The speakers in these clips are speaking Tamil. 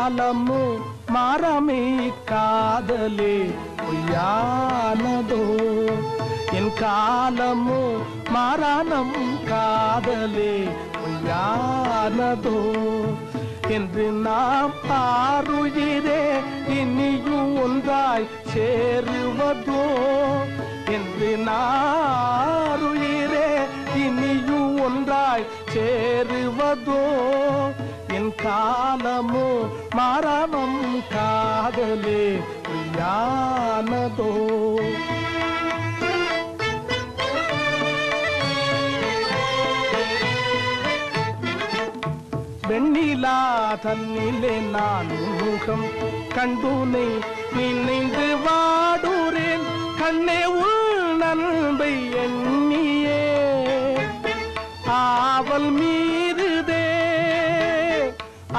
காலமும் மாறாமை காதலே பொய்யானதோ என் காலமும் மாறானம் காதலே பொய்யானதோ என்று நாம் ஆருயிரே இனியும் ஒன்றாய் சேருவதோ என்று நாருயிரே இனியும் ஒன்றாய் சேருவதோ என் காலமோ மாறானம் காதலே பொய்யானதோ வெண்ணிலா தன்னிலே நான் முகம் கண்டுனை நினைந்து வாடுறேன் கண்ணே உள் நண்பை எண்ணியே ஆவல் மீறுதே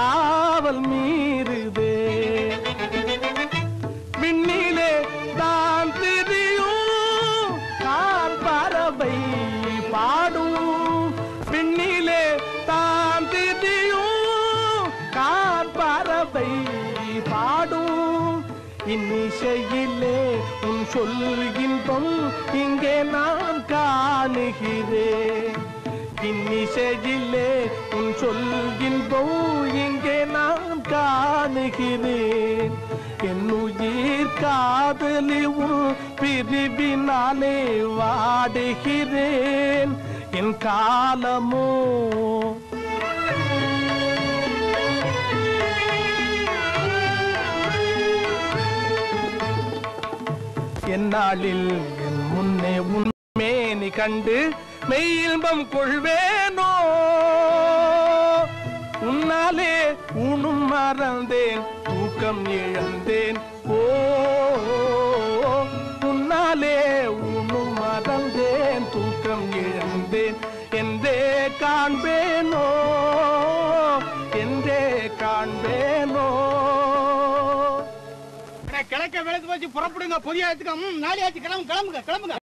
ஆவல் மீறுதே விண்ணிலே தான் திரியும் கார் பறவை பாடும் விண்ணிலே தான் திரியும் கார் பறவை பாடும் இன்னிசையிலே உன் சொல்கின்றோம் இங்கே நான் காணுகிறேன் இன்னிசையிலே உன் சொல்கின்றோம் இங்கே நான் காணுகிறேன் என் உயிர் காதலி உன் பிரிவினாலே வாடுகிறேன் என் காலமோ என்னாளில் என் முன்னே உண்மேனி கண்டு மெய்யின்பம் கொள்வேனோ உன்னாலே உண்ணும் மறந்தேன் தூக்கம் இழந்தேன் ஓ உன்னாலே உண்ணும் மறந்தேன் தூக்கம் இழந்தேன் என்றே காண்பேனோ என்றே காண்பேனோ கிழக்க விளக்கு வச்சு புறப்படுங்க புதிய நாளையாச்சு கிளம்புங்க